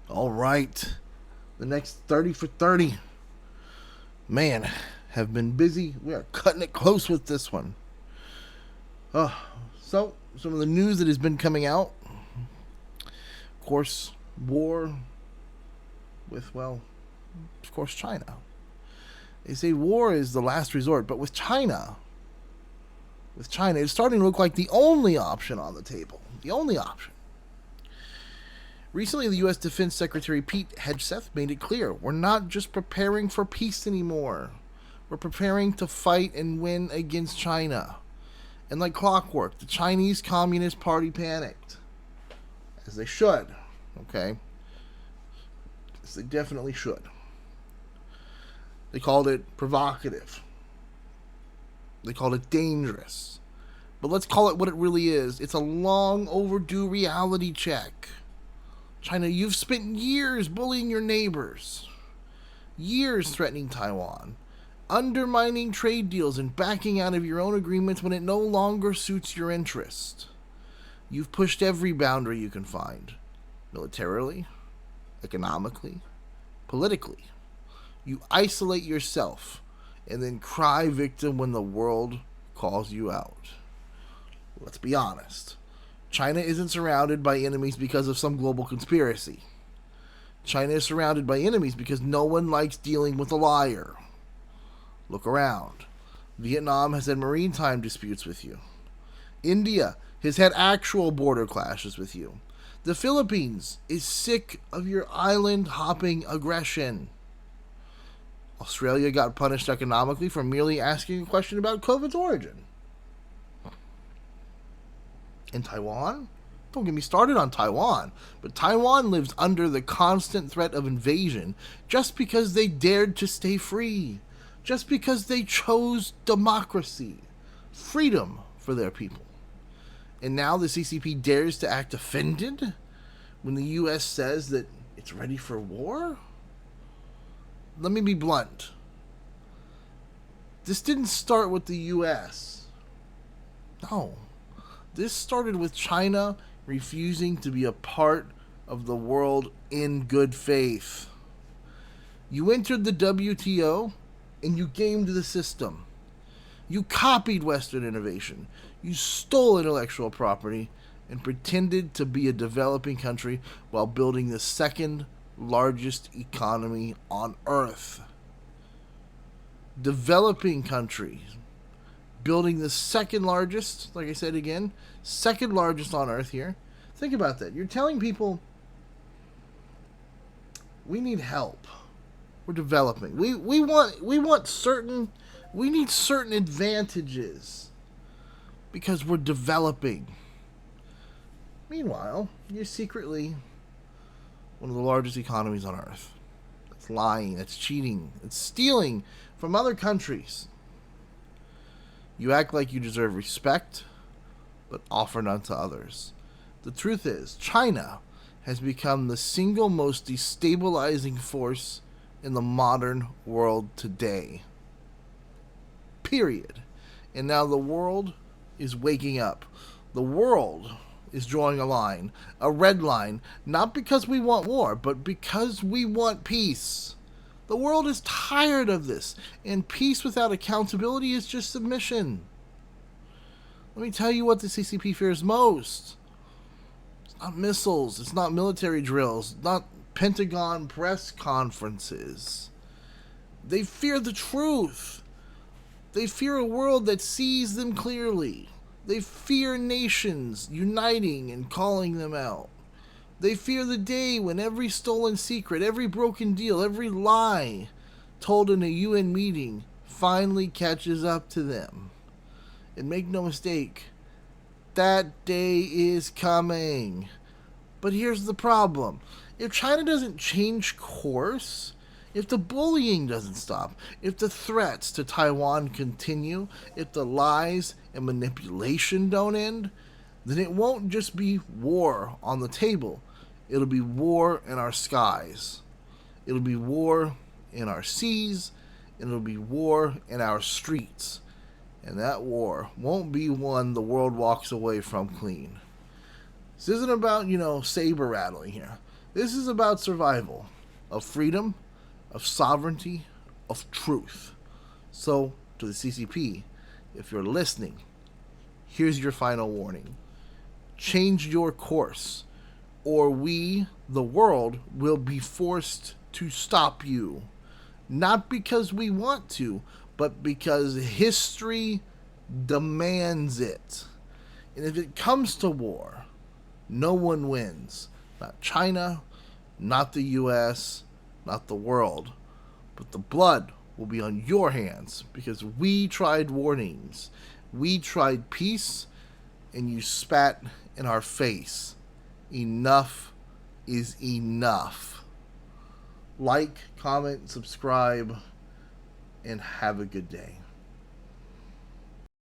All right. The next 30 for 30. Man, have been busy. We are cutting it close with this one. Uh, so, some of the news that has been coming out. Of course, war with, well, of course, China. They say war is the last resort, but with China, it's starting to look like the only option on the table. The only option. Recently, the U.S. Defense Secretary Pete Hegseth made it clear we're not just preparing for peace anymore. We're preparing to fight and win against China. And like clockwork, the Chinese Communist Party panicked. As they should. Okay? As they definitely should. They called it provocative. They called it dangerous. But let's call it what it really is. It's a long overdue reality check. China, you've spent years bullying your neighbors, years threatening Taiwan, undermining trade deals and backing out of your own agreements when it no longer suits your interest. You've pushed every boundary you can find, militarily, economically, politically. You isolate yourself and then cry victim when the world calls you out. Let's be honest. China isn't surrounded by enemies because of some global conspiracy. China is surrounded by enemies because no one likes dealing with a liar. Look around. Vietnam has had maritime disputes with you. India has had actual border clashes with you. The Philippines is sick of your island hopping aggression. Australia got punished economically for merely asking a question about COVID's origin. In Taiwan? Don't get me started on Taiwan, but Taiwan lives under the constant threat of invasion just because they dared to stay free, just because they chose democracy, freedom for their people. And now the CCP dares to act offended when the U.S. says that it's ready for war? Let me be blunt. This didn't start with the U.S. No. This started with China refusing to be a part of the world in good faith. You entered the WTO and you gamed the system. You copied Western innovation. You stole intellectual property and pretended to be a developing country while building the second largest economy on Earth. Developing countries building the second largest, like I said again, second largest on Earth here. Think about that. You're telling people, we need help. We're developing. We need certain advantages because we're developing. Meanwhile, you're secretly one of the largest economies on Earth. That's lying, that's cheating, it's stealing from other countries. You act like you deserve respect, but offer none to others. The truth is, China has become the single most destabilizing force in the modern world today. Period. And now the world is waking up. The world is drawing a line, a red line, not because we want war, but because we want peace. The world is tired of this, and peace without accountability is just submission. Let me tell you what the CCP fears most. It's not missiles, it's not military drills, not Pentagon press conferences. They fear the truth. They fear a world that sees them clearly. They fear nations uniting and calling them out. They fear the day when every stolen secret, every broken deal, every lie told in a UN meeting finally catches up to them. And make no mistake, that day is coming. But here's the problem. If China doesn't change course, if the bullying doesn't stop, if the threats to Taiwan continue, if the lies and manipulation don't end, then it won't just be war on the table. It'll be war in our skies. It'll be war in our seas. And it'll be war in our streets. And that war won't be one the world walks away from clean. This isn't about, saber rattling here. This is about survival, of freedom, of sovereignty, of truth. So, to the CCP, if you're listening, here's your final warning. Change your course, or we, the world, will be forced to stop you. Not because we want to, but because history demands it. And if it comes to war, no one wins. Not China, not the US, not the world. But the blood will be on your hands because we tried warnings. We tried peace, and you spat in our face. Enough is enough. Like, comment, subscribe, and have a good day.